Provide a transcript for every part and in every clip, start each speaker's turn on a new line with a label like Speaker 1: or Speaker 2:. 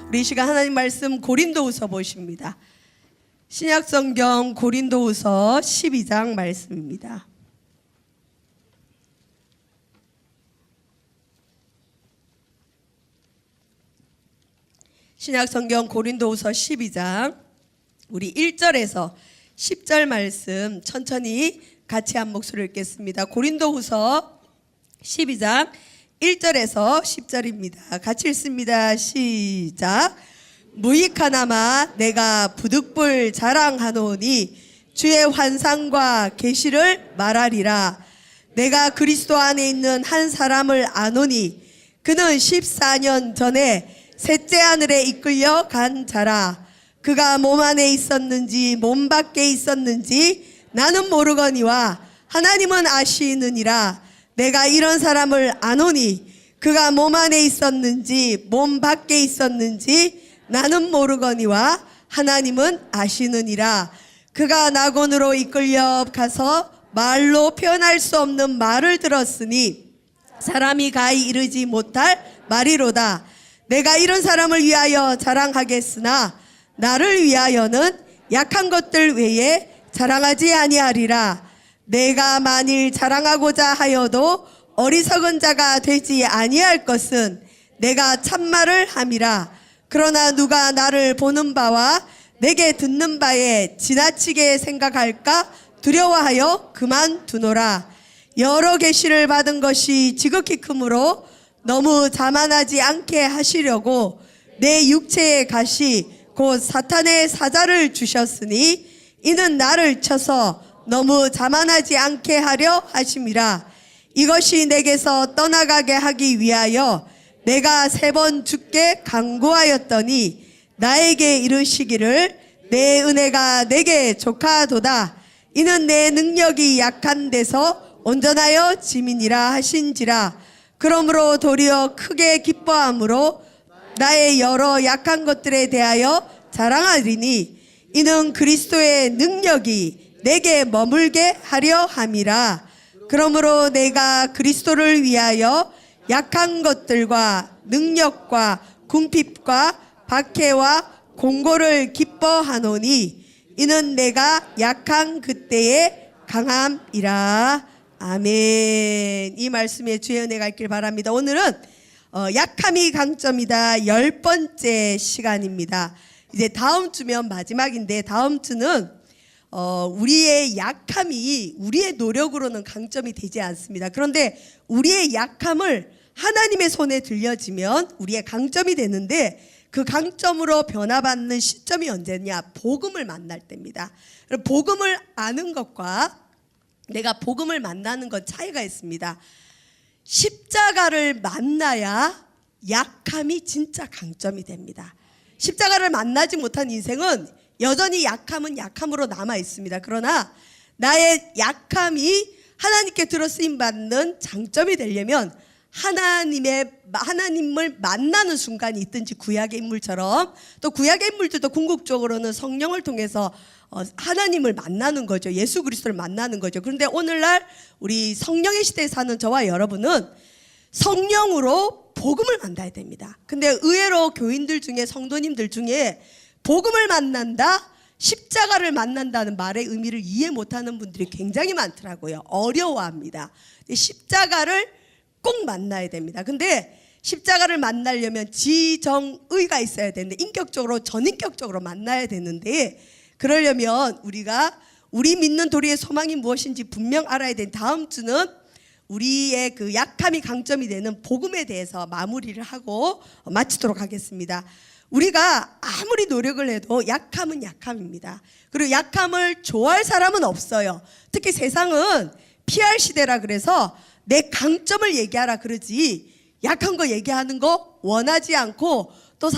Speaker 1: 우리 이 시간 하나님 말씀 고린도후서 보십니다. 신약성경 고린도후서 12장 말씀입니다. 신약성경 고린도후서 12장 우리 1절에서 10절 말씀 천천히 같이 한 목소리를 읽겠습니다. 고린도후서 12장 1절에서 10절입니다. 같이 읽습니다. 시작. 무익하나마 내가 부득불 자랑하노니 주의 환상과 계시를 말하리라. 내가 그리스도 안에 있는 한 사람을 아노니 그는 14년 전에 셋째 하늘에 이끌려 간 자라. 그가 몸 안에 있었는지 몸 밖에 있었는지 나는 모르거니와 하나님은 아시느니라. 내가 이런 사람을 아노니 그가 몸 안에 있었는지 몸 밖에 있었는지 나는 모르거니와 하나님은 아시느니라. 그가 낙원으로 이끌려 가서 말로 표현할 수 없는 말을 들었으니 사람이 가히 이르지 못할 말이로다. 내가 이런 사람을 위하여 자랑하겠으나 나를 위하여는 약한 것들 외에 자랑하지 아니하리라. 내가 만일 자랑하고자 하여도 어리석은 자가 되지 아니할 것은 내가 참말을 함이라. 그러나 누가 나를 보는 바와 내게 듣는 바에 지나치게 생각할까 두려워하여 그만두노라. 여러 계시를 받은 것이 지극히 크므로 너무 자만하지 않게 하시려고 내 육체의 가시 곧 사탄의 사자를 주셨으니 이는 나를 쳐서 너무 자만하지 않게 하려 하심이라. 이것이 내게서 떠나가게 하기 위하여 내가 3번 주께 간구하였더니 나에게 이르시기를 내 은혜가 내게 족하도다. 이는 내 능력이 약한 데서 온전하여 짐이니라 하신지라. 그러므로 도리어 크게 기뻐함으로 나의 여러 약한 것들에 대하여 자랑하리니 이는 그리스도의 능력이 내게 머물게 하려 함이라. 그러므로 내가 그리스도를 위하여 약한 것들과 능력과 궁핍과 박해와 공고를 기뻐하노니 이는 내가 약한 그때의 강함이라. 아멘. 이 말씀에 주의 은혜가 있길 바랍니다. 오늘은 약함이 강점이다 10번째 시간입니다. 이제 다음 주면 마지막인데 다음 주는 우리의 약함이 우리의 노력으로는 강점이 되지 않습니다. 그런데 우리의 약함을 하나님의 손에 들려지면 우리의 강점이 되는데 그 강점으로 변화받는 시점이 언제냐? 복음을 만날 때입니다. 복음을 아는 것과 내가 복음을 만나는 건 차이가 있습니다. 십자가를 만나야 약함이 진짜 강점이 됩니다. 십자가를 만나지 못한 인생은 여전히 약함은 약함으로 남아 있습니다. 그러나 나의 약함이 하나님께 들어쓰임 받는 장점이 되려면 하나님을 만나는 순간이 있든지 구약의 인물처럼 또 구약의 인물들도 궁극적으로는 성령을 통해서 하나님을 만나는 거죠. 예수 그리스도를 만나는 거죠. 그런데 오늘날 우리 성령의 시대에 사는 저와 여러분은 성령으로 복음을 만나야 됩니다. 근데 의외로 교인들 중에 성도님들 중에 복음을 만난다, 십자가를 만난다는 말의 의미를 이해 못하는 분들이 굉장히 많더라고요. 어려워합니다. 십자가를 꼭 만나야 됩니다. 근데 십자가를 만나려면 지정의가 있어야 되는데 인격적으로 전인격적으로 만나야 되는데 그러려면 우리 믿는 도리의 소망이 무엇인지 분명 알아야 되는 다음 주는 우리의 그 약함이 강점이 되는 복음에 대해서 마무리를 하고 마치도록 하겠습니다. 우리가 아무리 노력을 해도 약함은 약함입니다. 그리고 약함을 좋아할 사람은 없어요. 특히 세상은 PR 시대라 그래서 내 강점을 얘기하라 그러지 약한 거 얘기하는 거 원하지 않고 또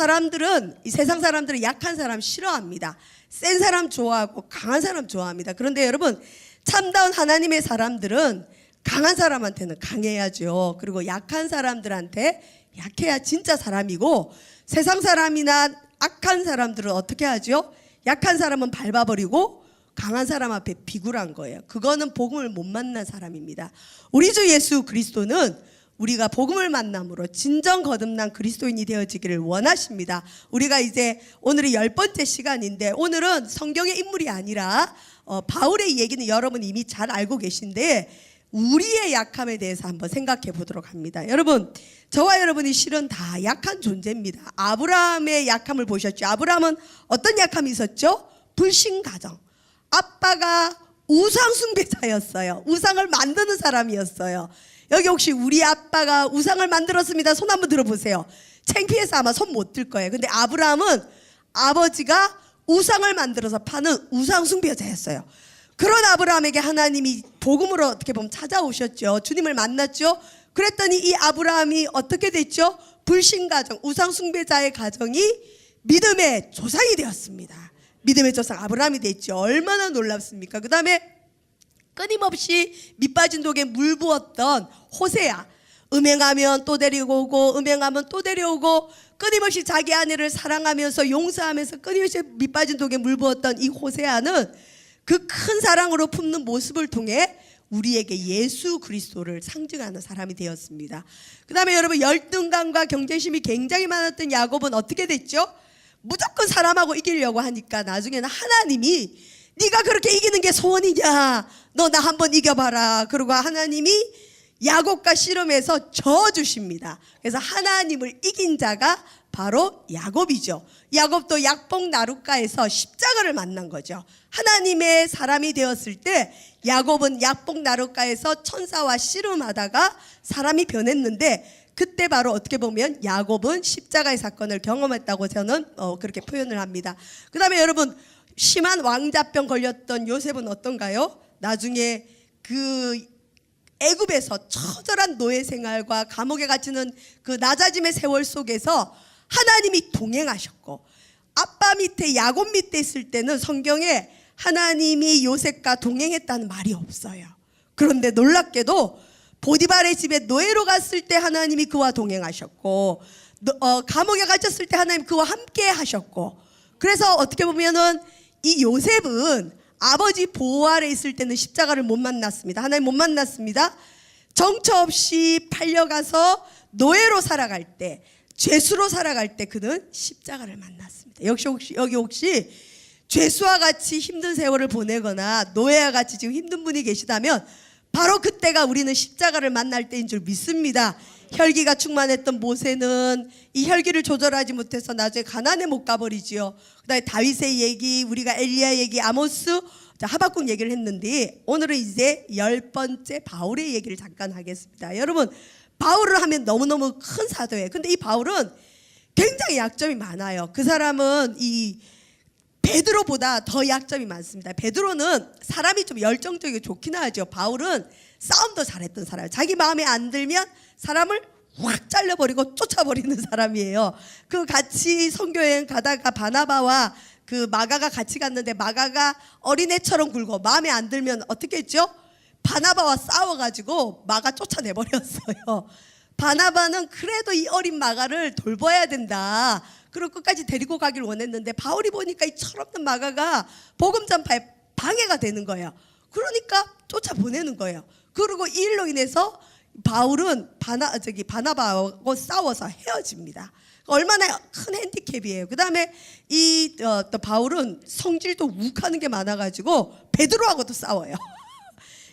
Speaker 1: 이 세상 사람들은 약한 사람 싫어합니다. 센 사람 좋아하고 강한 사람 좋아합니다. 그런데 여러분 참다운 하나님의 사람들은 강한 사람한테는 강해야죠. 그리고 약한 사람들한테 약해야 진짜 사람이고 세상 사람이나 악한 사람들은 어떻게 하죠? 약한 사람은 밟아버리고 강한 사람 앞에 비굴한 거예요. 그거는 복음을 못 만난 사람입니다. 우리 주 예수 그리스도는 우리가 복음을 만남으로 진정 거듭난 그리스도인이 되어지기를 원하십니다. 우리가 이제 오늘이 10번째 시간인데 오늘은 성경의 인물이 아니라 바울의 얘기는 여러분 이미 잘 알고 계신데 우리의 약함에 대해서 한번 생각해 보도록 합니다. 여러분, 저와 여러분이 실은 다 약한 존재입니다. 아브라함의 약함을 보셨죠? 아브라함은 어떤 약함이 있었죠? 불신가정. 아빠가 우상 숭배자였어요. 우상을 만드는 사람이었어요. 여기 혹시 우리 아빠가 우상을 만들었습니다. 손 한번 들어보세요. 창피해서 아마 손 못 들 거예요. 근데 아브라함은 아버지가 우상을 만들어서 파는 우상 숭배자였어요. 그런 아브라함에게 하나님이 복음으로 어떻게 보면 찾아오셨죠. 주님을 만났죠. 그랬더니 이 아브라함이 어떻게 됐죠? 불신가정, 우상 숭배자의 가정이 믿음의 조상이 되었습니다. 믿음의 조상 아브라함이 됐죠. 얼마나 놀랍습니까? 그 다음에 끊임없이 밑빠진 독에 물 부었던 호세아, 음행하면 또 데리고 오고 음행하면 또 데려오고 끊임없이 자기 아내를 사랑하면서 용서하면서 끊임없이 밑빠진 독에 물 부었던 이 호세아는 그 큰 사랑으로 품는 모습을 통해 우리에게 예수 그리스도를 상징하는 사람이 되었습니다. 그 다음에 여러분, 열등감과 경쟁심이 굉장히 많았던 야곱은 어떻게 됐죠? 무조건 사람하고 이기려고 하니까 나중에는 하나님이 네가 그렇게 이기는 게 소원이냐, 너 나 한번 이겨봐라. 그리고 하나님이 야곱과 씨름해서 저어주십니다. 그래서 하나님을 이긴 자가 바로 야곱이죠. 야곱도 약복 나룻가에서 십자가를 만난 거죠. 하나님의 사람이 되었을 때 야곱은 약복 나룻가에서 천사와 씨름하다가 사람이 변했는데 그때 바로 어떻게 보면 야곱은 십자가의 사건을 경험했다고 저는 그렇게 표현을 합니다. 그 다음에 여러분, 심한 왕자병 걸렸던 요셉은 어떤가요? 나중에 그 애굽에서 처절한 노예 생활과 감옥에 갇히는 그 낮아짐의 세월 속에서 하나님이 동행하셨고, 아빠 밑에 야곱 밑에 있을 때는 성경에 하나님이 요셉과 동행했다는 말이 없어요. 그런데 놀랍게도 보디발의 집에 노예로 갔을 때 하나님이 그와 동행하셨고, 감옥에 갇혔을 때 하나님 그와 함께 하셨고, 그래서 어떻게 보면은 이 요셉은 아버지 보호 아래 있을 때는 십자가를 못 만났습니다. 하나님 못 만났습니다. 정처 없이 팔려가서 노예로 살아갈 때, 죄수로 살아갈 때 그는 십자가를 만났습니다. 여기 혹시 죄수와 같이 힘든 세월을 보내거나 노예와 같이 지금 힘든 분이 계시다면 바로 그때가 우리는 십자가를 만날 때인 줄 믿습니다. 혈기가 충만했던 모세는 이 혈기를 조절하지 못해서 나중에 가나안에 못 가버리지요. 그다음에 다윗의 얘기, 우리가 엘리야 얘기, 아모스, 하박국 얘기를 했는데 오늘은 이제 10번째 바울의 얘기를 잠깐 하겠습니다. 여러분, 바울을 하면 너무너무 큰 사도예요. 근데 이 바울은 굉장히 약점이 많아요. 그 사람은 이 베드로보다 더 약점이 많습니다. 베드로는 사람이 좀 열정적이고 좋긴 하죠. 바울은 싸움도 잘했던 사람이에요. 자기 마음에 안 들면 사람을 확 잘라버리고 쫓아버리는 사람이에요. 그 같이 선교여행 가다가 바나바와 그 마가가 같이 갔는데 마가가 어린애처럼 굴고 마음에 안 들면 어떻게 했죠? 바나바와 싸워가지고 마가 쫓아내버렸어요. 바나바는 그래도 이 어린 마가를 돌봐야 된다. 그리고 끝까지 데리고 가길 원했는데 바울이 보니까 이 철없는 마가가 복음 전파에 방해가 되는 거예요. 그러니까 쫓아보내는 거예요. 그리고 이 일로 인해서 바울은 바나바하고 싸워서 헤어집니다. 얼마나 큰 핸디캡이에요. 그 다음에 또 바울은 성질도 욱하는 게 많아가지고 베드로하고도 싸워요.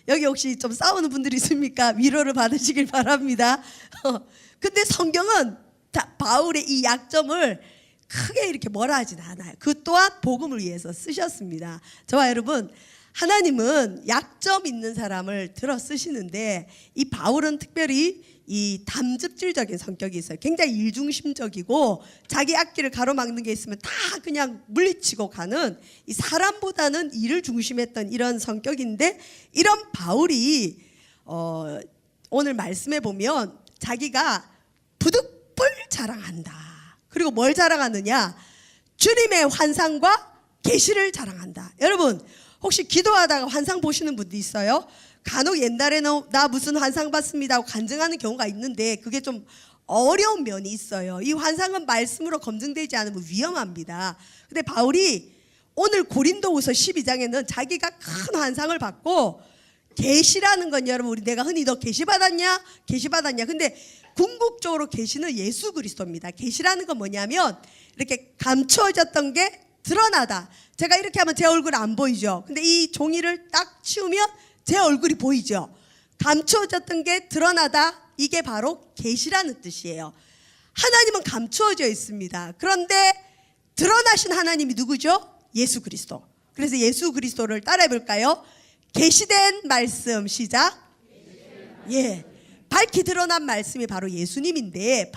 Speaker 1: 여기 혹시 좀 싸우는 분들이 있습니까? 위로를 받으시길 바랍니다. 근데 성경은 바울의 이 약점을 크게 이렇게 뭐라 하진 않아요. 그 또한 복음을 위해서 쓰셨습니다. 저와 여러분, 하나님은 약점 있는 사람을 들어 쓰시는데 이 바울은 특별히 이 담즙질적인 성격이 있어요. 굉장히 일중심적이고 자기 앞길을 가로막는 게 있으면 다 그냥 물리치고 가는, 이 사람보다는 일을 중심했던 이런 성격인데, 이런 바울이 오늘 말씀해 보면 자기가 부득불 자랑한다. 그리고 뭘 자랑하느냐? 주님의 환상과 계시를 자랑한다. 여러분, 혹시 기도하다가 환상 보시는 분도 있어요? 간혹 옛날에는 나 무슨 환상 봤습니다 하고 간증하는 경우가 있는데 그게 좀 어려운 면이 있어요. 이 환상은 말씀으로 검증되지 않으면 위험합니다. 근데 바울이 오늘 고린도후서 12장에는 자기가 큰 환상을 받고 계시라는 건 여러분 우리 내가 흔히 너 계시 받았냐? 계시 받았냐? 근데 궁극적으로 계시는 예수 그리스도입니다. 계시라는 건 뭐냐면 이렇게 감추어졌던 게 드러나다. 제가 이렇게 하면 제 얼굴 안 보이죠. 근데 이 종이를 딱 치우면 제 얼굴이 보이죠. 감추어졌던 게 드러나다. 이게 바로 계시라는 뜻이에요. 하나님은 감추어져 있습니다. 그런데 드러나신 하나님이 누구죠? 예수 그리스도. 그래서 예수 그리스도를 따라해 볼까요? 계시된 말씀 시작. 예, 밝히 드러난 말씀이 바로 예수님인데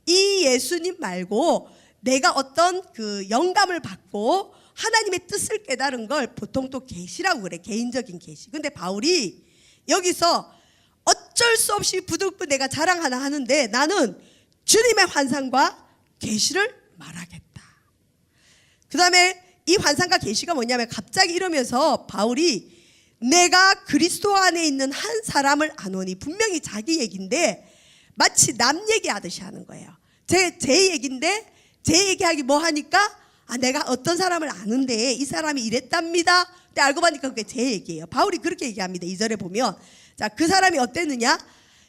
Speaker 1: 이 예수님 말고 내가 어떤 그 영감을 받고 하나님의 뜻을 깨달은 걸 보통 또 계시라고 그래. 개인적인 계시. 근데 바울이 여기서 어쩔 수 없이 부득불 내가 자랑 하나 하는데 나는 주님의 환상과 계시를 말하겠다. 그 다음에 이 환상과 계시가 뭐냐면 갑자기 이러면서 바울이 내가 그리스도 안에 있는 한 사람을 아노니, 분명히 자기 얘기인데 마치 남 얘기하듯이 하는 거예요. 제 얘기인데 제 얘기하기 뭐 하니까 내가 어떤 사람을 아는데 이 사람이 이랬답니다. 근데 알고 보니까 그게 제 얘기예요. 바울이 그렇게 얘기합니다. 2절에 보면 자, 그 사람이 어땠느냐?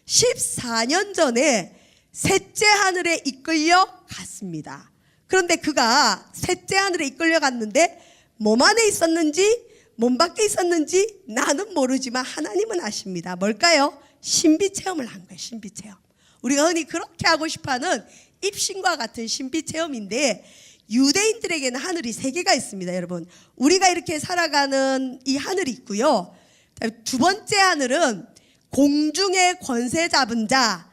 Speaker 1: 14년 전에 셋째 하늘에 이끌려 갔습니다. 그런데 그가 셋째 하늘에 이끌려 갔는데 몸 안에 있었는지 몸 밖에 있었는지 나는 모르지만 하나님은 아십니다. 뭘까요? 신비 체험을 한 거예요. 신비 체험. 우리가 흔히 그렇게 하고 싶어하는 입신과 같은 신비 체험인데 유대인들에게는 하늘이 세 개가 있습니다. 여러분, 우리가 이렇게 살아가는 이 하늘이 있고요. 두 번째 하늘은 공중의 권세 잡은 자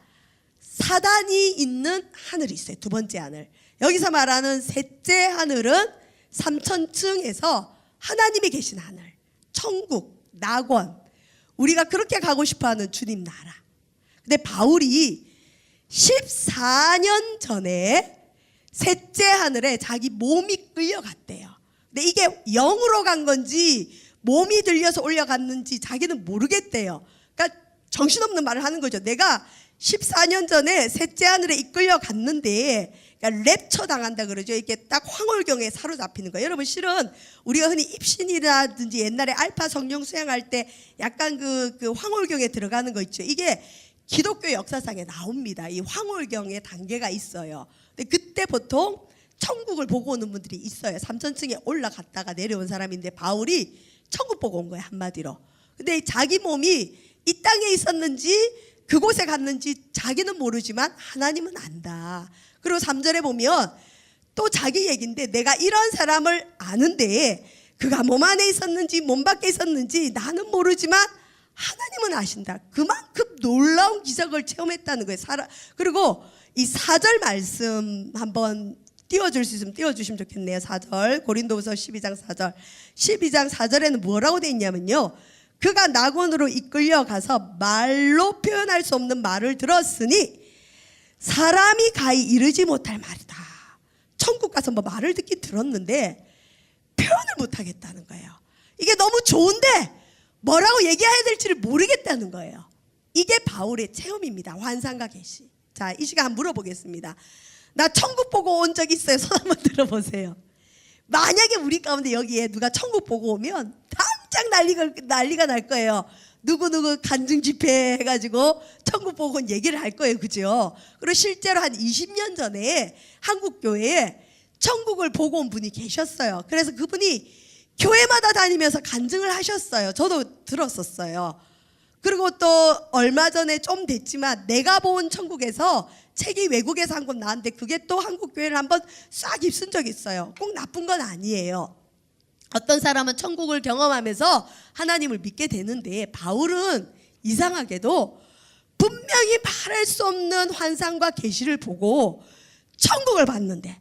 Speaker 1: 사단이 있는 하늘이 있어요. 두 번째 하늘. 여기서 말하는 셋째 하늘은 삼천층에서 하나님이 계신 하늘, 천국, 낙원, 우리가 그렇게 가고 싶어하는 주님 나라. 근데 바울이 14년 전에 셋째 하늘에 자기 몸이 끌려갔대요. 근데 이게 영으로 간 건지 몸이 들려서 올라갔는지 자기는 모르겠대요. 그러니까 정신없는 말을 하는 거죠. 내가 14년 전에 셋째 하늘에 이끌려 갔는데, 그러니까 랩처 당한다 그러죠. 이게 딱 황홀경에 사로잡히는 거예요. 여러분, 실은 우리가 흔히 입신이라든지 옛날에 알파 성령 수양할 때 약간 그 황홀경에 들어가는 거 있죠. 이게 기독교 역사상에 나옵니다. 이 황홀경의 단계가 있어요. 근데 그때 보통 천국을 보고 오는 분들이 있어요. 3천층에 올라갔다가 내려온 사람인데 바울이 천국 보고 온 거예요, 한마디로. 근데 자기 몸이 이 땅에 있었는지 그곳에 갔는지 자기는 모르지만 하나님은 안다. 그리고 3절에 보면 또 자기 얘기인데 내가 이런 사람을 아는데 그가 몸 안에 있었는지 몸 밖에 있었는지 나는 모르지만 하나님은 아신다. 그만큼 놀라운 기적을 체험했다는 거예요. 그리고 이 4절 말씀 한번 띄워줄 수 있으면 띄워주시면 좋겠네요. 4절 고린도후서 12장 4절 12장 4절에는 뭐라고 돼 있냐면요, 그가 낙원으로 이끌려가서 말로 표현할 수 없는 말을 들었으니 사람이 가히 이르지 못할 말이다. 천국 가서 뭐 말을 듣긴 들었는데 표현을 못하겠다는 거예요. 이게 너무 좋은데 뭐라고 얘기해야 될지를 모르겠다는 거예요. 이게 바울의 체험입니다. 환상과 계시. 자, 이 시간 한번 물어보겠습니다. 나 천국 보고 온 적 있어요? 손 한번 들어보세요. 만약에 우리 가운데 여기에 누가 천국 보고 오면 당장 난리가 날 거예요. 누구누구 간증 집회 해가지고 천국 보고 온 얘기를 할 거예요. 그죠? 그리고 실제로 한 20년 전에 한국 교회에 천국을 보고 온 분이 계셨어요. 그래서 그분이 교회마다 다니면서 간증을 하셨어요. 저도 들었었어요. 그리고 또 얼마 전에 좀 됐지만 내가 본 천국에서 책이 외국에서 한 권 나왔는데 그게 또 한국 교회를 한번 싹 입순 적이 있어요. 꼭 나쁜 건 아니에요. 어떤 사람은 천국을 경험하면서 하나님을 믿게 되는데 바울은 이상하게도 분명히 말할 수 없는 환상과 계시를 보고 천국을 봤는데,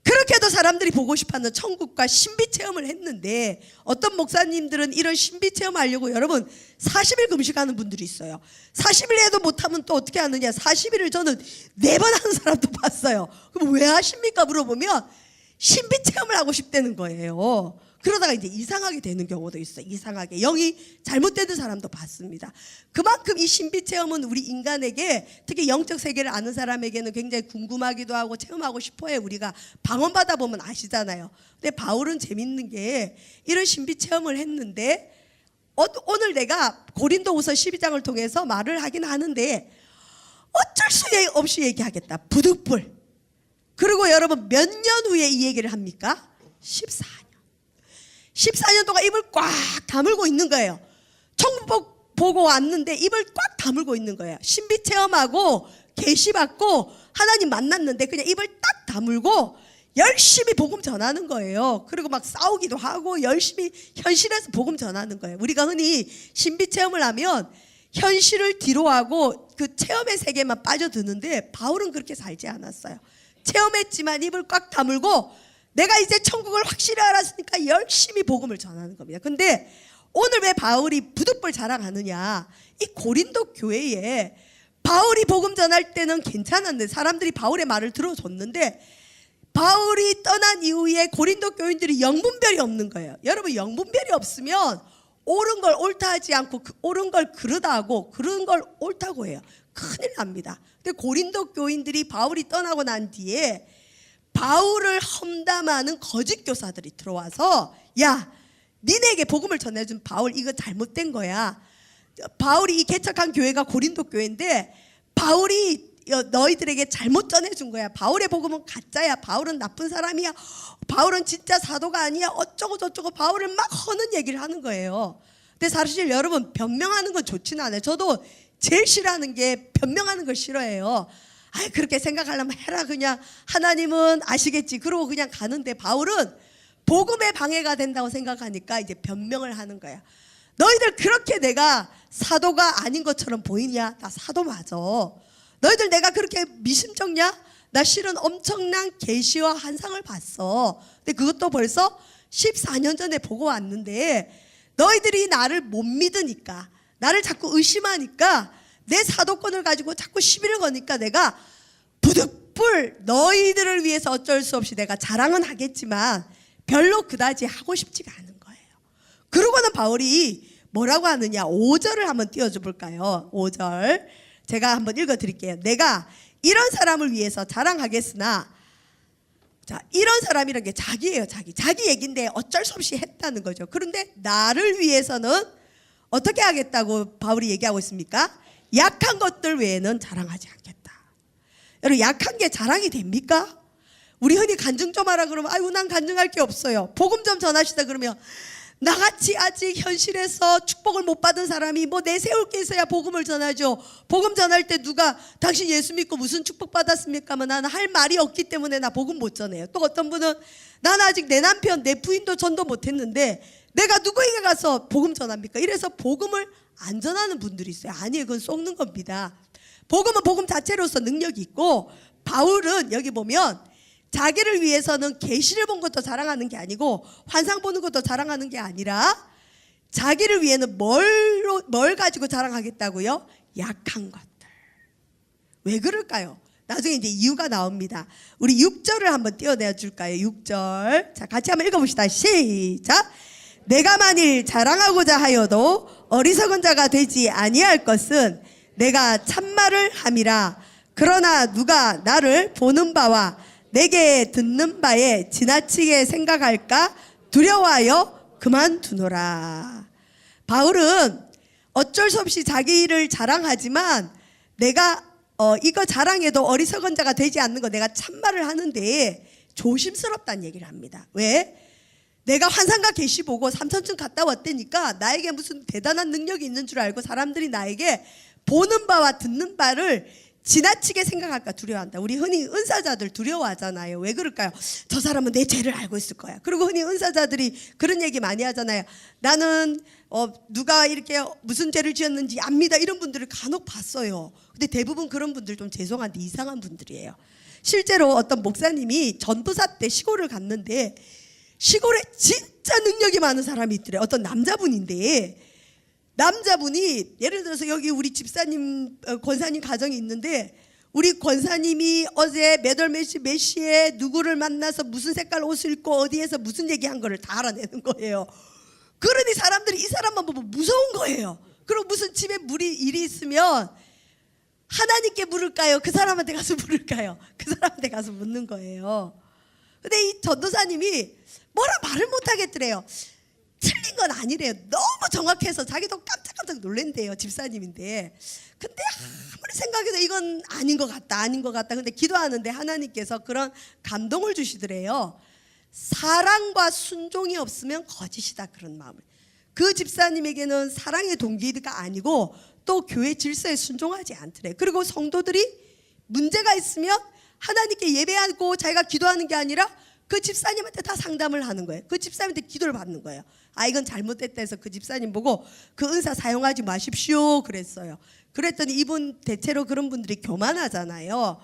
Speaker 1: 그렇게도 사람들이 보고 싶어하는 천국과 신비 체험을 했는데 어떤 목사님들은 이런 신비 체험하려고 여러분 40일 금식하는 분들이 있어요. 40일 해도 못하면 또 어떻게 하느냐, 40일을 저는 4번 하는 사람도 봤어요. 그럼 왜 하십니까 물어보면 신비 체험을 하고 싶다는 거예요. 그러다가 이제 이상하게 되는 경우도 있어요. 이상하게 영이 잘못되는 사람도 봤습니다. 그만큼 이 신비 체험은 우리 인간에게, 특히 영적 세계를 아는 사람에게는 굉장히 궁금하기도 하고 체험하고 싶어요. 우리가 방언받아 보면 아시잖아요. 근데 바울은 재밌는 게 이런 신비 체험을 했는데 오늘 내가 고린도후서 12장을 통해서 말을 하긴 하는데 어쩔 수 없이 얘기하겠다. 부득불. 그리고 여러분 몇 년 후에 이 얘기를 합니까? 14년. 14년 동안 입을 꽉 다물고 있는 거예요. 천국 보고 왔는데 입을 꽉 다물고 있는 거예요. 신비 체험하고 계시 받고 하나님 만났는데 그냥 입을 딱 다물고 열심히 복음 전하는 거예요. 그리고 막 싸우기도 하고 열심히 현실에서 복음 전하는 거예요. 우리가 흔히 신비 체험을 하면 현실을 뒤로 하고 그 체험의 세계만 빠져드는데 바울은 그렇게 살지 않았어요. 체험했지만 입을 꽉 다물고 내가 이제 천국을 확실히 알았으니까 열심히 복음을 전하는 겁니다. 근데 오늘 왜 바울이 부득불 자랑하느냐? 이 고린도 교회에 바울이 복음 전할 때는 괜찮았는데 사람들이 바울의 말을 들어줬는데 바울이 떠난 이후에 고린도 교인들이 영분별이 없는 거예요. 여러분 영분별이 없으면 옳은 걸 옳다 하지 않고 옳은 걸 그르다 하고 그른 걸 옳다고 해요. 큰일 납니다. 근데 고린도 교인들이 바울이 떠나고 난 뒤에 바울을 험담하는 거짓 교사들이 들어와서 야 니네에게 복음을 전해준 바울 이거 잘못된 거야. 바울이 이 개척한 교회가 고린도 교회인데 바울이 너희들에게 잘못 전해준 거야. 바울의 복음은 가짜야. 바울은 나쁜 사람이야. 바울은 진짜 사도가 아니야. 어쩌고 저쩌고 바울을 막 허는 얘기를 하는 거예요. 근데 사실 여러분 변명하는 건 좋지는 않아요. 저도 제일 싫어하는 게 변명하는 걸 싫어해요. 아 그렇게 생각하려면 해라 그냥 하나님은 아시겠지 그러고 그냥 가는데 바울은 복음에 방해가 된다고 생각하니까 이제 변명을 하는 거야. 너희들 그렇게 내가 사도가 아닌 것처럼 보이냐? 나 사도 맞아. 너희들 내가 그렇게 미심쩍냐? 나 실은 엄청난 계시와 환상을 봤어. 근데 그것도 벌써 14년 전에 보고 왔는데 너희들이 나를 못 믿으니까 나를 자꾸 의심하니까 내 사도권을 가지고 자꾸 시비를 거니까 내가 부득불 너희들을 위해서 어쩔 수 없이 내가 자랑은 하겠지만 별로 그다지 하고 싶지가 않은 거예요. 그러고는 바울이 뭐라고 하느냐 5절을 한번 띄워줘 볼까요? 5절 제가 한번 읽어드릴게요. 내가 이런 사람을 위해서 자랑하겠으나 자 이런 사람이란 게 자기예요. 자기 얘기인데 어쩔 수 없이 했다는 거죠. 그런데 나를 위해서는 어떻게 하겠다고 바울이 얘기하고 있습니까? 약한 것들 외에는 자랑하지 않겠다. 여러분 약한 게 자랑이 됩니까? 우리 흔히 간증 좀 하라 그러면 아이고 난 간증할 게 없어요. 복음 좀 전하시다 그러면 나같이 아직 현실에서 축복을 못 받은 사람이 뭐 내세울 게 있어야 복음을 전하죠. 복음 전할 때 누가 당신 예수 믿고 무슨 축복 받았습니까? 하면 나는 할 말이 없기 때문에 나 복음 못 전해요. 또 어떤 분은 나는 아직 내 남편 내 부인도 전도 못 했는데 내가 누구에게 가서 복음 전합니까? 이래서 복음을 안 전하는 분들이 있어요. 아니에요. 그건 속는 겁니다. 복음은 복음 자체로서 능력이 있고 바울은 여기 보면 자기를 위해서는 계시를 본 것도 자랑하는 게 아니고 환상 보는 것도 자랑하는 게 아니라 자기를 위해는 뭘 가지고 자랑하겠다고요? 약한 것들. 왜 그럴까요? 나중에 이제 이유가 나옵니다. 우리 6절을 한번 띄워내 줄까요? 6절. 자, 같이 한번 읽어봅시다. 시작. 내가 만일 자랑하고자 하여도 어리석은 자가 되지 아니할 것은 내가 참말을 함이라. 그러나 누가 나를 보는 바와 내게 듣는 바에 지나치게 생각할까 두려워하여 그만두노라. 바울은 어쩔 수 없이 자기를 자랑하지만 내가 이거 자랑해도 어리석은 자가 되지 않는 거 내가 참말을 하는데 조심스럽다는 얘기를 합니다. 왜? 내가 환상과 계시 보고 삼천층 갔다 왔다니까 나에게 무슨 대단한 능력이 있는 줄 알고 사람들이 나에게 보는 바와 듣는 바를 지나치게 생각할까 두려워한다. 우리 흔히 은사자들 두려워하잖아요. 왜 그럴까요? 저 사람은 내 죄를 알고 있을 거야. 그리고 흔히 은사자들이 그런 얘기 많이 하잖아요. 나는 누가 이렇게 무슨 죄를 지었는지 압니다. 이런 분들을 간혹 봤어요. 근데 대부분 그런 분들 좀 죄송한데 이상한 분들이에요. 실제로 어떤 목사님이 전도사 때 시골을 갔는데 시골에 진짜 능력이 많은 사람이 있더래요. 어떤 남자분인데 남자분이 예를 들어서 여기 우리 집사님 권사님 가정이 있는데 우리 권사님이 어제 몇 월 몇 시에 누구를 만나서 무슨 색깔 옷을 입고 어디에서 무슨 얘기한 거를 다 알아내는 거예요. 그러니 사람들이 이 사람만 보면 무서운 거예요. 그리고 무슨 집에 일이 있으면 하나님께 물을까요? 그 사람한테 가서 물을까요? 그 사람한테 가서 묻는 거예요. 근데 이 전도사님이 뭐라 말을 못 하겠더래요. 틀린 건 아니래요. 너무 정확해서 자기도 깜짝깜짝 놀란대요. 집사님인데. 근데 아무리 생각해도 이건 아닌 것 같다, 아닌 것 같다. 근데 기도하는데 하나님께서 그런 감동을 주시더래요. 사랑과 순종이 없으면 거짓이다, 그런 마음을. 그 집사님에게는 사랑의 동기가 아니고 또 교회 질서에 순종하지 않더래. 그리고 성도들이 문제가 있으면 하나님께 예배하고 자기가 기도하는 게 아니라 그 집사님한테 다 상담을 하는 거예요. 그 집사님한테 기도를 받는 거예요. 아, 이건 잘못됐다 해서 그 집사님 보고 그 은사 사용하지 마십시오 그랬어요. 그랬더니 이분 대체로 그런 분들이 교만하잖아요.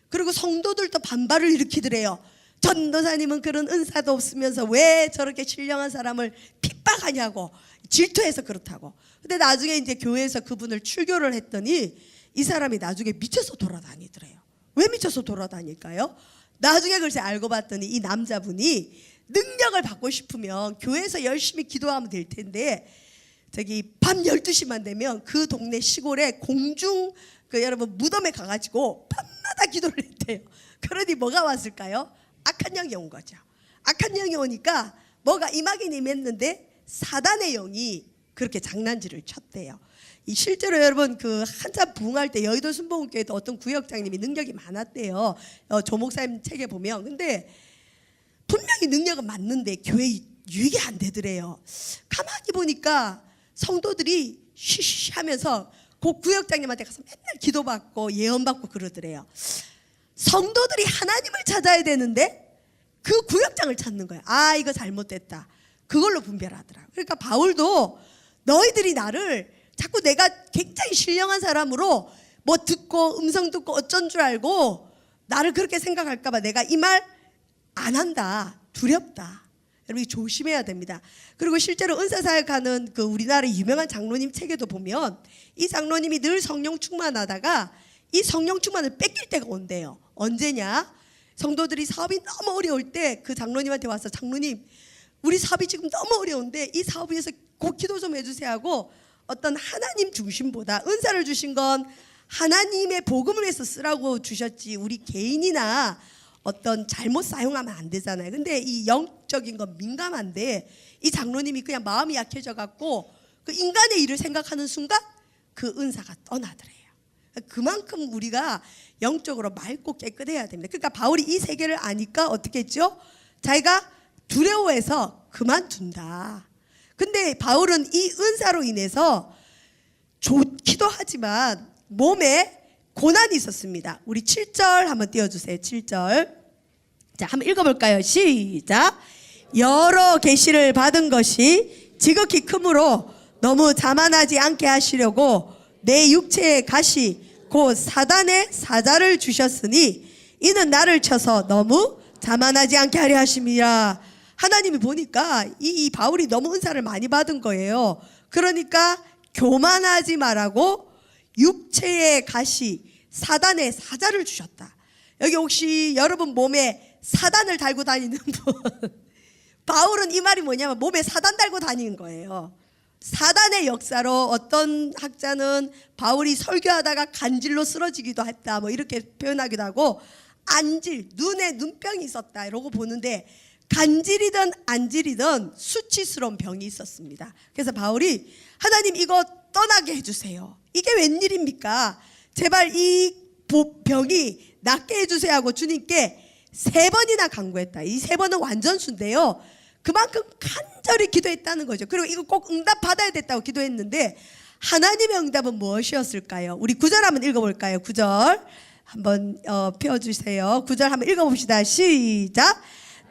Speaker 1: 그리고 성도들도 반발을 일으키더래요. 전도사님은 그런 은사도 없으면서 왜 저렇게 신령한 사람을 핍박하냐고, 질투해서 그렇다고. 근데 나중에 이제 교회에서 그분을 출교를 했더니 이 사람이 나중에 미쳐서 돌아다니더래요. 왜 미쳐서 돌아다닐까요? 나중에 글쎄 알고 봤더니 이 남자분이 능력을 받고 싶으면 교회에서 열심히 기도하면 될 텐데, 저기 밤 12시만 되면 그 동네 시골에 공중 여러분 무덤에 가가지고 밤마다 기도를 했대요. 그러니 뭐가 왔을까요? 악한 영이 온 거죠. 악한 영이 오니까 뭐가 임하긴 임했는데 사단의 영이 그렇게 장난질을 쳤대요. 이 실제로 여러분 그 한참 부흥할 때 여의도 순복음교회도 어떤 구역장님이 능력이 많았대요. 조 목사님 책에 보면. 근데 분명히 능력은 맞는데 교회 유익이 안 되더래요. 가만히 보니까 성도들이 쉬쉬 하면서 그 구역장님한테 가서 맨날 기도받고 예언받고 그러더래요. 성도들이 하나님을 찾아야 되는데 그 구역장을 찾는 거예요. 아, 이거 잘못됐다. 그걸로 분별하더라고요. 그러니까 바울도 너희들이 나를 자꾸 내가 굉장히 신령한 사람으로 뭐 듣고 음성 듣고 어쩐 줄 알고 나를 그렇게 생각할까 봐 내가 이 말 안 한다. 두렵다. 여러분 조심해야 됩니다. 그리고 실제로 은사사역하는 그 우리나라의 유명한 장로님 책에도 보면 이 장로님이 늘 성령 충만하다가 이 성령 충만을 뺏길 때가 온대요. 언제냐? 성도들이 사업이 너무 어려울 때 그 장로님한테 와서 장로님 우리 사업이 지금 너무 어려운데 이 사업을 위해서 꼭 기도 좀 해주세요 하고 어떤 하나님 중심보다 은사를 주신 건 하나님의 복음을 위해서 쓰라고 주셨지 우리 개인이나 어떤 잘못 사용하면 안 되잖아요. 근데 이 영적인 건 민감한데 이 장로님이 그냥 마음이 약해져 갖고 그 인간의 일을 생각하는 순간 그 은사가 떠나더래요. 그만큼 우리가 영적으로 맑고 깨끗해야 됩니다. 그러니까 바울이 이 세계를 아니까 어떻게 했죠? 자기가 두려워해서 그만둔다. 근데 바울은 이 은사로 인해서 좋기도 하지만 몸에 고난이 있었습니다. 우리 7절 한번 띄워주세요. 7절. 자, 한번 읽어볼까요? 시작. 여러 계시를 받은 것이 지극히 크므로 너무 자만하지 않게 하시려고 내 육체의 가시 곧 사단의 사자를 주셨으니 이는 나를 쳐서 너무 자만하지 않게 하려 하심이라. 하나님이 보니까 이 바울이 너무 은사를 많이 받은 거예요. 그러니까 교만하지 말라고 육체의 가시 사단의 사자를 주셨다. 여기 혹시 여러분 몸에 사단을 달고 다니는 분 바울은 이 말이 뭐냐면 몸에 사단 달고 다니는 거예요. 사단의 역사로 어떤 학자는 바울이 설교하다가 간질로 쓰러지기도 했다 뭐 이렇게 표현하기도 하고 안질 눈에 눈병이 있었다 이러고 보는데 간질이든 안질이든 수치스러운 병이 있었습니다. 그래서 바울이 하나님 이거 떠나게 해주세요. 이게 웬일입니까? 제발 이 병이 낫게 해주세요 하고 주님께 3번이나 간구했다. 이 3번은 완전수인데요. 그만큼 간절히 기도했다는 거죠. 그리고 이거 꼭 응답 받아야 됐다고 기도했는데 하나님의 응답은 무엇이었을까요? 우리 9절 한번 읽어볼까요? 9절 한번 펴주세요. 9절 한번 읽어봅시다. 시작.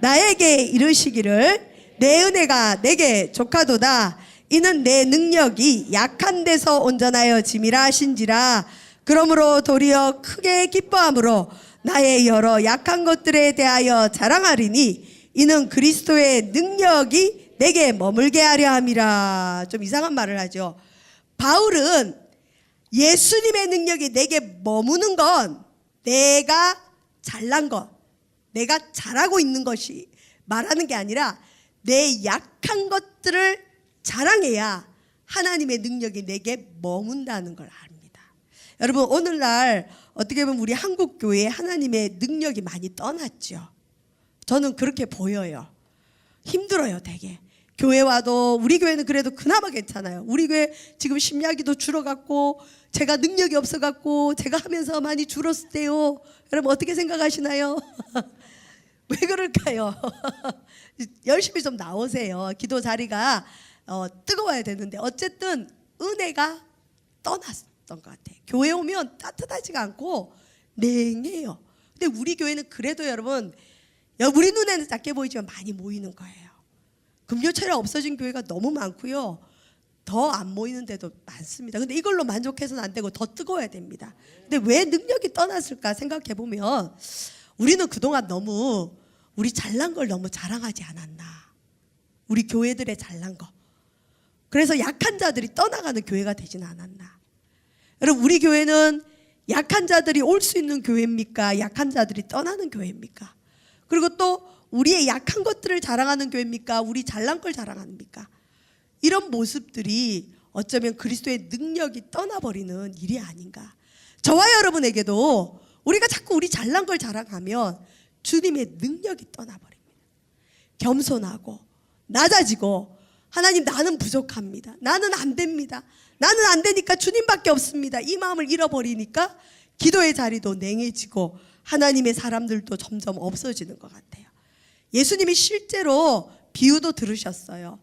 Speaker 1: 나에게 이르시기를 내 은혜가 내게 족하도다. 이는 내 능력이 약한 데서 온전하여 짐이라 하신지라. 그러므로 도리어 크게 기뻐함으로 나의 여러 약한 것들에 대하여 자랑하리니 이는 그리스도의 능력이 내게 머물게 하려 함이라. 좀 이상한 말을 하죠. 바울은 예수님의 능력이 내게 머무는 건 내가 잘난 것, 내가 잘하고 있는 것이 말하는 게 아니라 내 약한 것들을 자랑해야 하나님의 능력이 내게 머문다는 걸 압니다. 여러분 오늘날 어떻게 보면 우리 한국 교회에 하나님의 능력이 많이 떠났죠. 저는 그렇게 보여요. 힘들어요 되게. 교회 와도 우리 교회는 그래도 그나마 괜찮아요. 우리 교회 지금 심야기도 줄어갔고 제가 능력이 없어갖고 제가 하면서 많이 줄었대요. 여러분 어떻게 생각하시나요? 왜 그럴까요? 열심히 좀 나오세요. 기도 자리가 뜨거워야 되는데 어쨌든 은혜가 떠났던 것 같아요. 교회 오면 따뜻하지가 않고 냉해요. 근데 우리 교회는 그래도 여러분 우리 눈에는 작게 보이지만 많이 모이는 거예요. 금요철에 없어진 교회가 너무 많고요. 더 안 모이는 데도 많습니다. 근데 이걸로 만족해서는 안 되고 더 뜨거워야 됩니다. 근데 왜 능력이 떠났을까 생각해 보면 우리는 그동안 너무 우리 잘난 걸 너무 자랑하지 않았나. 우리 교회들의 잘난 거. 그래서 약한 자들이 떠나가는 교회가 되지는 않았나. 여러분 우리 교회는 약한 자들이 올 수 있는 교회입니까? 약한 자들이 떠나는 교회입니까? 그리고 또 우리의 약한 것들을 자랑하는 교회입니까? 우리 잘난 걸 자랑합니까? 이런 모습들이 어쩌면 그리스도의 능력이 떠나버리는 일이 아닌가. 저와 여러분에게도 우리가 자꾸 우리 잘난 걸 자랑하면 주님의 능력이 떠나버립니다. 겸손하고 낮아지고 하나님 나는 부족합니다. 나는 안 됩니다. 나는 안 되니까 주님밖에 없습니다. 이 마음을 잃어버리니까 기도의 자리도 냉해지고 하나님의 사람들도 점점 없어지는 것 같아요. 예수님이 실제로 비유도 들으셨어요.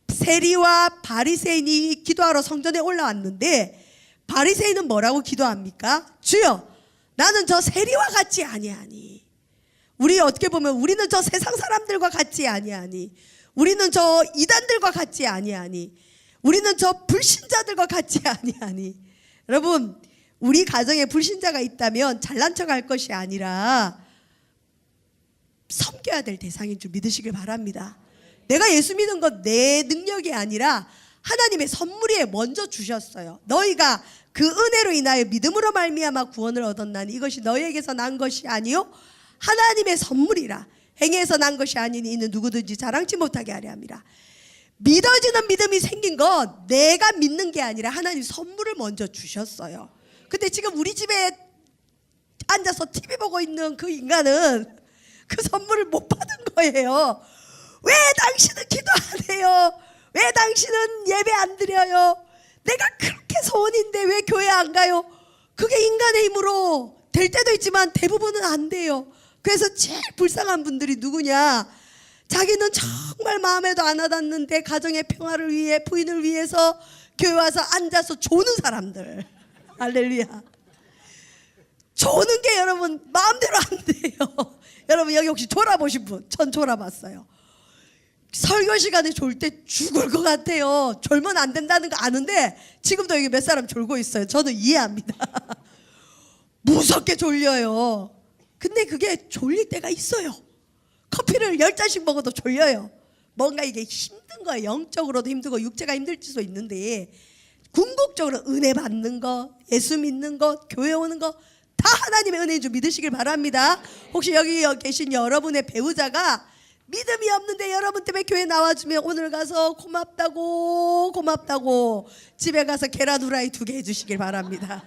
Speaker 1: 세리와 바리새인이 기도하러 성전에 올라왔는데 바리새인은 뭐라고 기도합니까? 주여 나는 저 세리와 같지 아니하니. 우리 어떻게 보면 우리는 저 세상 사람들과 같지 아니하니. 우리는 저 이단들과 같지 아니하니. 우리는 저 불신자들과 같지 아니하니. 여러분 우리 가정에 불신자가 있다면 잘난 척할 것이 아니라 섬겨야 될 대상인 줄 믿으시길 바랍니다. 내가 예수 믿은 건 내 능력이 아니라 하나님의 선물이 먼저 주셨어요. 너희가 그 은혜로 인하여 믿음으로 말미암아 구원을 얻었나니 이것이 너희에게서 난 것이 아니요 하나님의 선물이라. 행위에서 난 것이 아니니 이는 누구든지 자랑치 못하게 하려 함이라. 믿어지는 믿음이 생긴 건 내가 믿는 게 아니라 하나님 선물을 먼저 주셨어요. 근데 지금 우리 집에 앉아서 TV 보고 있는 그 인간은 그 선물을 못 받은 거예요. 왜 당신은 기도 안 해요? 왜 당신은 예배 안 드려요? 내가 그렇게 소원인데 왜 교회 안 가요? 그게 인간의 힘으로 될 때도 있지만 대부분은 안 돼요. 그래서 제일 불쌍한 분들이 누구냐? 자기는 정말 마음에도 안 와닿는데 가정의 평화를 위해 부인을 위해서 교회 와서 앉아서 조는 사람들. 할렐루야. 조는 게 여러분 마음대로 안 돼요. 여러분 여기 혹시 졸아보신 분? 전 졸아봤어요. 설교 시간에 졸 때 죽을 것 같아요. 졸면 안 된다는 거 아는데 지금도 여기 몇 사람 졸고 있어요. 저는 이해합니다. 무섭게 졸려요. 근데 그게 졸릴 때가 있어요. 커피를 10잔씩 먹어도 졸려요. 뭔가 이게 힘든 거예요. 영적으로도 힘들고 육체가 힘들 수도 있는데 궁극적으로 은혜 받는 거, 예수 믿는 거, 교회 오는 거 다 하나님의 은혜인 줄 믿으시길 바랍니다. 혹시 여기 계신 여러분의 배우자가 믿음이 없는데 여러분 때문에 교회 나와주면 오늘 가서 고맙다고 집에 가서 계란 후라이 2개 해주시길 바랍니다.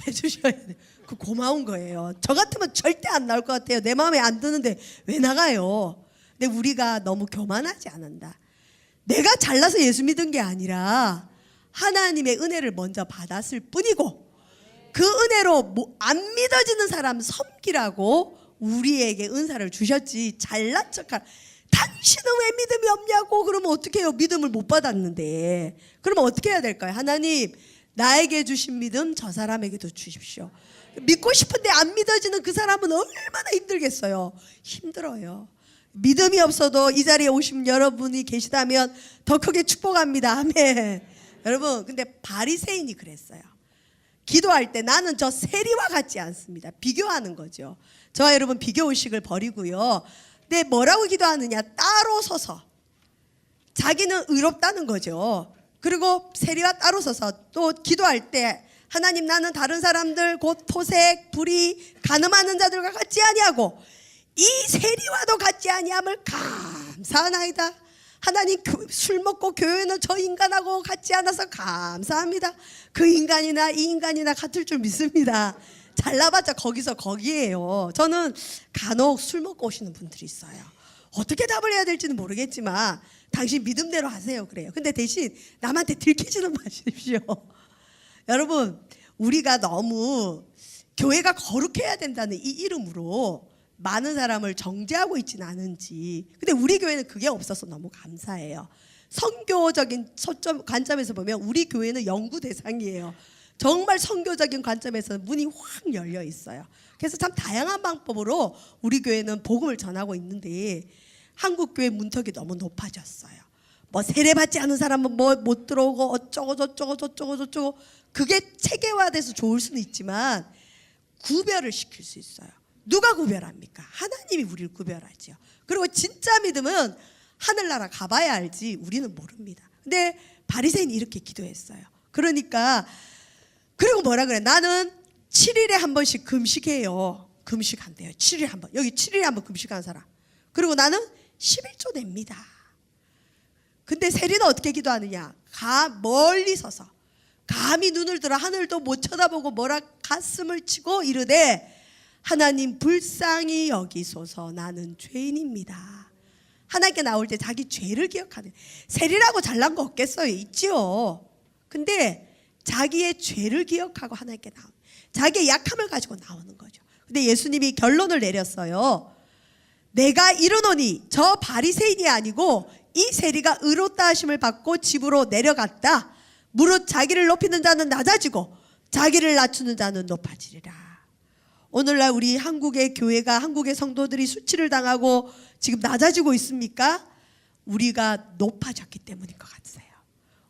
Speaker 1: 해주셔야 돼요. 그 고마운 거예요. 저 같으면 절대 안 나올 것 같아요. 내 마음에 안 드는데 왜 나가요? 근데 우리가 너무 교만하지 않는다. 내가 잘나서 예수 믿은 게 아니라 하나님의 은혜를 먼저 받았을 뿐이고 그 은혜로 안 믿어지는 사람 섬기라고 우리에게 은사를 주셨지. 잘난 척할 당신은 왜 믿음이 없냐고. 그러면 어떻게 해요? 믿음을 못 받았는데. 그러면 어떻게 해야 될까요? 하나님 나에게 주신 믿음 저 사람에게도 주십시오. 믿고 싶은데 안 믿어지는 그 사람은 얼마나 힘들겠어요. 힘들어요. 믿음이 없어도 이 자리에 오신 여러분이 계시다면 더 크게 축복합니다. 아멘. 여러분 근데 바리새인이 그랬어요. 기도할 때 나는 저 세리와 같지 않습니다. 비교하는 거죠. 저와 여러분 비교의식을 버리고요. 근데 뭐라고 기도하느냐? 따로 서서. 자기는 의롭다는 거죠. 그리고 세리와 따로 서서 또 기도할 때 하나님 나는 다른 사람들 곧 토색, 불의, 간음하는 자들과 같지 아니하고 이 세리와도 같지 아니함을 감사하나이다. 하나님 술 먹고 교회는 저 인간하고 같지 않아서 감사합니다. 그 인간이나 이 인간이나 같을 줄 믿습니다. 잘나봤자 거기서 거기에요. 저는 간혹 술 먹고 오시는 분들이 있어요. 어떻게 답을 해야 될지는 모르겠지만 당신 믿음대로 하세요. 그래요. 근데 대신 남한테 들키지는 마십시오. 여러분, 우리가 너무 교회가 거룩해야 된다는 이 이름으로 많은 사람을 정죄하고 있지는 않은지. 근데 우리 교회는 그게 없어서 너무 감사해요. 선교적인 관점에서 보면 우리 교회는 연구 대상이에요. 정말 선교적인 관점에서 문이 확 열려 있어요. 그래서 참 다양한 방법으로 우리 교회는 복음을 전하고 있는데 한국 교회 문턱이 너무 높아졌어요. 뭐 세례 받지 않은 사람은 뭐 못 들어오고 어쩌고 저쩌고 그게 체계화돼서 좋을 수는 있지만 구별을 시킬 수 있어요. 누가 구별합니까? 하나님이 우리를 구별하죠. 그리고 진짜 믿음은 하늘나라 가봐야 알지 우리는 모릅니다. 근데 바리새인이 이렇게 기도했어요. 그러니까 그리고 뭐라 그래? 나는 7일에 한 번씩 금식해요. 금식한대요. 7일에 한 번. 여기 7일에 한 번 금식하는 사람. 그리고 나는 11조 냅니다. 근데 세리는 어떻게 기도하느냐? 멀리 서서 감히 눈을 들어 하늘도 못 쳐다보고 뭐라 가슴을 치고 이르되 하나님 불쌍히 여기소서 나는 죄인입니다. 하나님께 나올 때 자기 죄를 기억하는. 세리라고 잘난 거 없겠어요? 있지요. 근데 자기의 죄를 기억하고 하나님께 나오는, 자기의 약함을 가지고 나오는 거죠. 근데 예수님이 결론을 내렸어요. 내가 이르노니 저 바리새인이 아니고 이 세리가 의롭다 하심을 받고 집으로 내려갔다. 무릇 자기를 높이는 자는 낮아지고 자기를 낮추는 자는 높아지리라. 오늘날 우리 한국의 교회가, 한국의 성도들이 수치를 당하고 지금 낮아지고 있습니까? 우리가 높아졌기 때문인 것 같아요.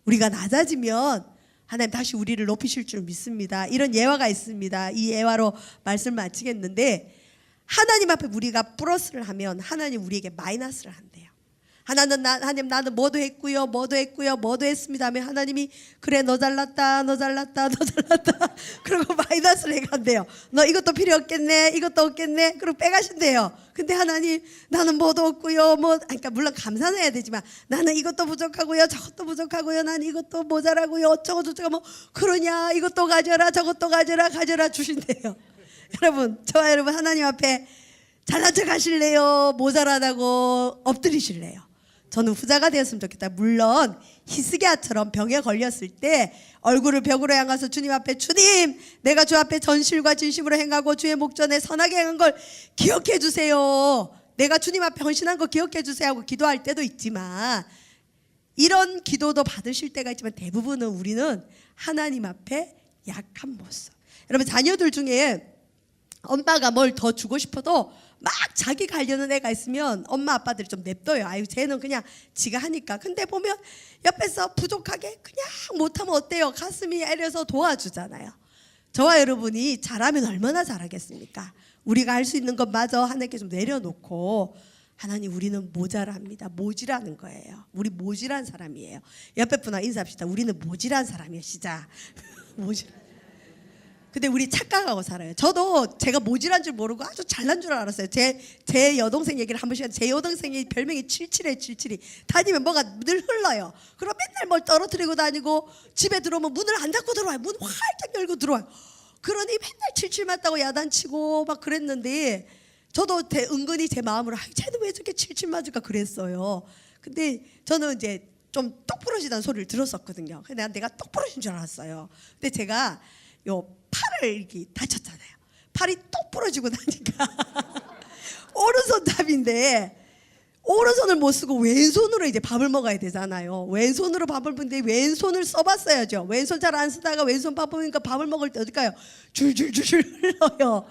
Speaker 1: 우리가 낮아지면 하나님 다시 우리를 높이실 줄 믿습니다. 이런 예화가 있습니다. 이 예화로 말씀을 마치겠는데 하나님 앞에 우리가 플러스를 하면 하나님 우리에게 마이너스를 한대요. 하나님 나는 뭐도 했고요 뭐도 했습니다 하면 하나님이 그래 너 잘났다 그리고 마이너스를 해간대요. 너 이것도 필요 없겠네 이것도 없겠네 그리고 빼가신대요. 근데 하나님 나는 뭐도 없고요 그러니까 물론 감사는 해야 되지만 나는 이것도 부족하고요 저것도 부족하고요 난 이것도 모자라고요 어쩌고 저쩌고 뭐 그러냐 이것도 가져라 저것도 가져라 주신대요. 여러분 저와 여러분 하나님 앞에 잘난 척 하실래요? 모자라다고 엎드리실래요? 저는 후자가 되었으면 좋겠다. 물론 히스기야처럼 병에 걸렸을 때 얼굴을 벽으로 향해서 주님 앞에 주님 내가 주 앞에 전실과 진심으로 행하고 주의 목전에 선하게 행한 걸 기억해 주세요. 내가 주님 앞에 헌신한 거 기억해 주세요 하고 기도할 때도 있지만 이런 기도도 받으실 때가 있지만 대부분은 우리는 하나님 앞에 약한 모습. 여러분 자녀들 중에 엄마가 뭘 더 주고 싶어도 막 자기가 하려는 애가 있으면 엄마 아빠들이 좀 냅둬요. 아유 쟤는 그냥 지가 하니까. 근데 보면 옆에서 부족하게 그냥 못하면 어때요? 가슴이 애려서 도와주잖아요. 저와 여러분이 잘하면 얼마나 잘하겠습니까? 우리가 할 수 있는 것마저 하나님께 좀 내려놓고 하나님 우리는 모자랍니다. 모질하는 거예요. 우리 모질한 사람이에요. 옆에 분하고 인사합시다. 우리는 모질한 사람이에요. 시작. 모질. 근데 우리 착각하고 살아요. 저도 제가 모질한 줄 모르고 아주 잘난 줄 알았어요. 제 여동생 얘기를 한 번씩 하는데 제 여동생이 별명이 77이 다니면 뭐가 늘 흘러요. 그럼 맨날 뭘 떨어뜨리고 다니고 집에 들어오면 문을 안 닫고 들어와요. 문 활짝 열고 들어와요. 그러니 맨날 77 맞다고 야단치고 막 그랬는데 저도 은근히 제 마음으로 쟤는 왜 저렇게 77 맞을까 그랬어요. 근데 저는 이제 좀 똑부러지다는 소리를 들었었거든요. 근데 내가 똑부러진 줄 알았어요. 근데 제가 요 팔을 이렇게 다쳤잖아요. 팔이 똑 부러지고 나니까 오른손잡인데 오른손을 못 쓰고 왼손으로 이제 밥을 먹어야 되잖아요. 왼손으로 밥을 먹는데 왼손을 써봤어야죠. 왼손 잘 안 쓰다가 왼손 밥 먹으니까 밥을 먹을 때 어떨까요? 줄줄줄줄 흘러요.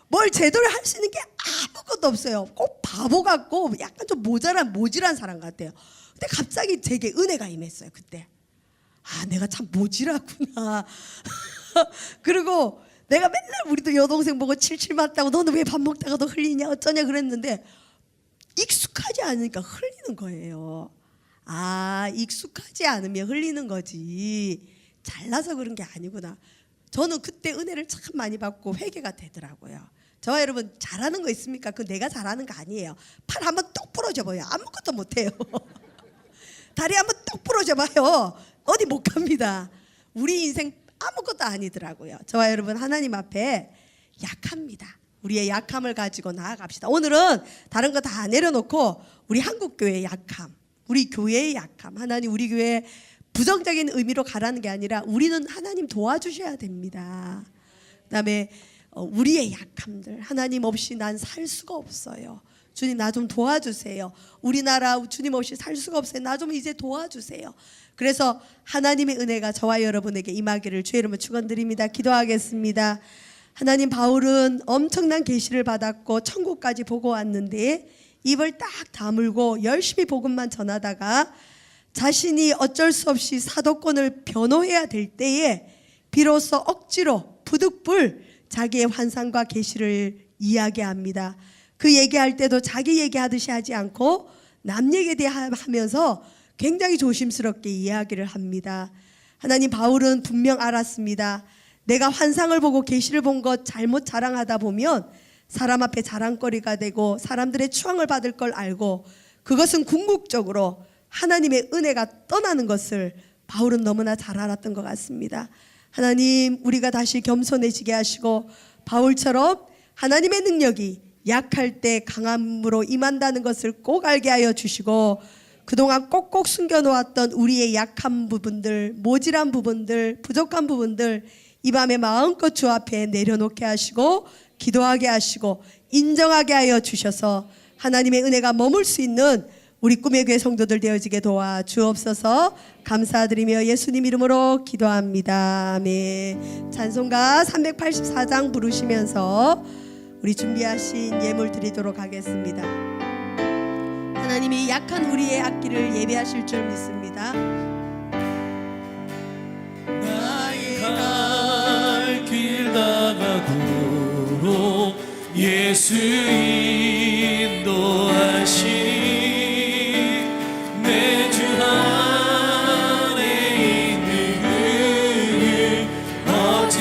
Speaker 1: 뭘 제대로 할 수 있는 게 아무것도 없어요. 꼭 바보 같고 약간 좀 모질한 사람 같아요. 근데 갑자기 제게 은혜가 임했어요. 그때 내가 참 모질하구나. 그리고 내가 맨날 우리도 여동생 보고 77 맞다고 너는 왜 밥 먹다가도 흘리냐 어쩌냐 그랬는데 익숙하지 않으니까 흘리는 거예요. 익숙하지 않으면 흘리는 거지 잘나서 그런 게 아니구나. 저는 그때 은혜를 참 많이 받고 회개가 되더라고요. 저와 여러분 잘하는 거 있습니까? 그건 내가 잘하는 거 아니에요. 팔 한번 똑 부러져 봐요. 아무것도 못해요. 다리 한번 똑 부러져 봐요. 어디 못 갑니다. 우리 인생 아무것도 아니더라고요. 저와 여러분 하나님 앞에 약합니다. 우리의 약함을 가지고 나아갑시다. 오늘은 다른 거 다 내려놓고 우리 한국교회의 약함, 우리 교회의 약함, 하나님 우리 교회 부정적인 의미로 가라는 게 아니라 우리는 하나님 도와주셔야 됩니다. 그다음에 우리의 약함들, 하나님 없이 난 살 수가 없어요. 주님 나 좀 도와주세요. 우리나라 주님 없이 살 수가 없어요. 나 좀 이제 도와주세요. 그래서 하나님의 은혜가 저와 여러분에게 임하기를 주의 이름으로 축원드립니다. 기도하겠습니다. 하나님, 바울은 엄청난 계시를 받았고 천국까지 보고 왔는데 입을 딱 다물고 열심히 복음만 전하다가 자신이 어쩔 수 없이 사도권을 변호해야 될 때에 비로소 억지로 부득불 자기의 환상과 계시를 이야기합니다. 그 얘기할 때도 자기 얘기하듯이 하지 않고 남 얘기에 대해 하면서 굉장히 조심스럽게 이야기를 합니다. 하나님, 바울은 분명 알았습니다. 내가 환상을 보고 계시를 본 것 잘못 자랑하다 보면 사람 앞에 자랑거리가 되고 사람들의 추앙을 받을 걸 알고 그것은 궁극적으로 하나님의 은혜가 떠나는 것을 바울은 너무나 잘 알았던 것 같습니다. 하나님, 우리가 다시 겸손해지게 하시고 바울처럼 하나님의 능력이 약할 때 강함으로 임한다는 것을 꼭 알게 하여 주시고 그동안 꼭꼭 숨겨놓았던 우리의 약한 부분들, 모질한 부분들, 부족한 부분들 이 밤에 마음껏 주 앞에 내려놓게 하시고 기도하게 하시고 인정하게 하여 주셔서 하나님의 은혜가 머물 수 있는 우리 꿈의 교회 성도들 되어지게 도와주옵소서. 감사드리며 예수님 이름으로 기도합니다. 아멘. 찬송가 384장 부르시면서 우리 준비하신 예물 드리도록 하겠습니다. 하나님이 약한 우리의 악기를 예배하실 줄 믿습니다.
Speaker 2: 나의 갈 길 다가도록 예수 인도하시니 내 주 안에 있는 그를 어찌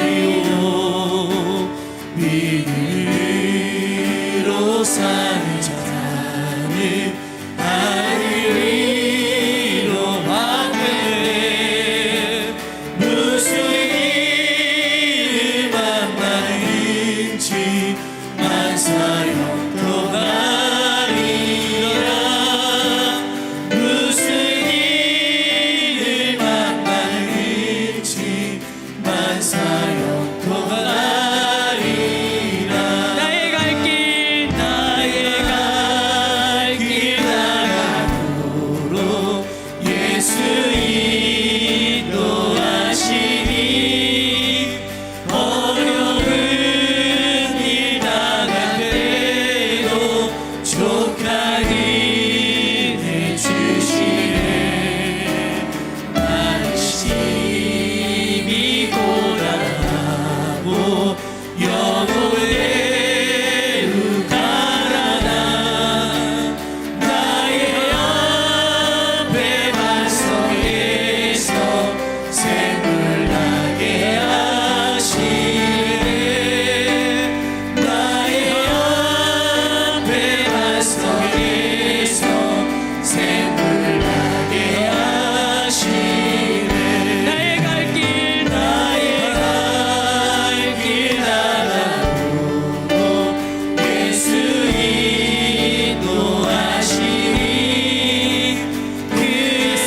Speaker 2: 의심하리요. 믿음으로 사는 자는 하늘 위로 받네. 무슨 일을 만나든지 만사 영통하리라. 무슨 일을 만나든지 만사 영통하리라. 나의 갈 길 나가도록 예수 인도하시니 어려운 일 당할 때도 족하게 해주시네. 나의 심히 고단하고 영혼대로 가라나. 나의 옆에 반석에서 샘을 나게 하시네. 나의 옆에 반석에서 샘을 나게 하시네. 나의 갈 길 나가도록 예수 인도하시니 그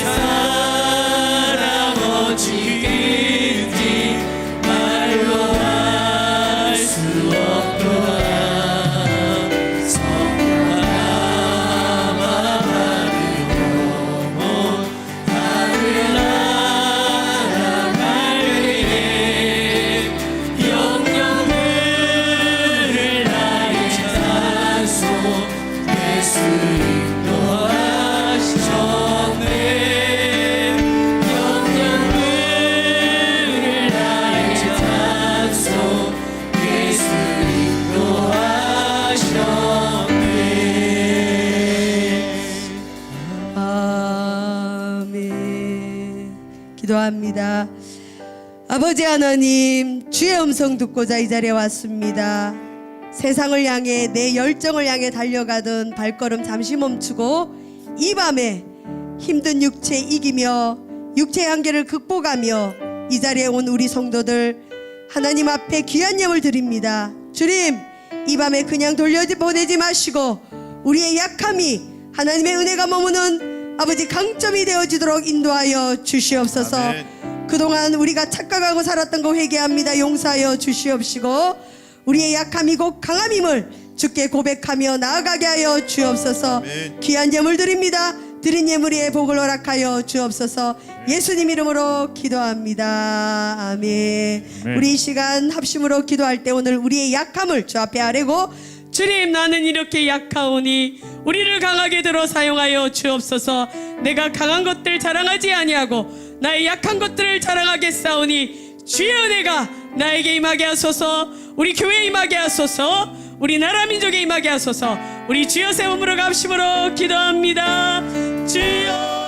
Speaker 2: 사랑 어찌든지 말로 할 수 없도다. 성령아 받은 영혼 하늘 날아갈래. 영영을 나의 찬송 예수 인도하셨네. 영영을 나의 찬송 예수 인도하셨네.
Speaker 1: 아멘. 기도합니다. 아버지 하나님, 주의 음성 듣고자 이 자리에 왔습니다. 세상을 향해 내 열정을 향해 달려가던 발걸음 잠시 멈추고 이 밤에 힘든 육체 이기며 육체의 한계를 극복하며 이 자리에 온 우리 성도들 하나님 앞에 귀한 예물 드립니다. 주님, 이 밤에 그냥 돌려보내지 마시고 우리의 약함이 하나님의 은혜가 머무는 아버지 강점이 되어지도록 인도하여 주시옵소서.
Speaker 3: 아멘.
Speaker 1: 그동안 우리가 착각하고 살았던 거 회개합니다. 용서하여 주시옵시고 우리의 약함이 곧 강함임을 주께 고백하며 나아가게 하여 주옵소서.
Speaker 3: 아멘.
Speaker 1: 귀한 예물 드립니다. 드린 예물의 복을 허락하여 주옵소서. 예수님 이름으로 기도합니다. 아멘. 우리 이 시간 합심으로 기도할 때 오늘 우리의 약함을 주 앞에 아뢰고,
Speaker 4: 주님, 나는 이렇게 약하오니 우리를 강하게 들어 사용하여 주옵소서. 내가 강한 것들 자랑하지 아니하고 나의 약한 것들을 자랑하겠사오니 주의 은혜가 나에게 임하게 하소서. 우리 교회에 임하게 하소서. 우리 나라 민족에 임하게 하소서. 우리 주여 세움으로 합심으로 기도합니다. 주여.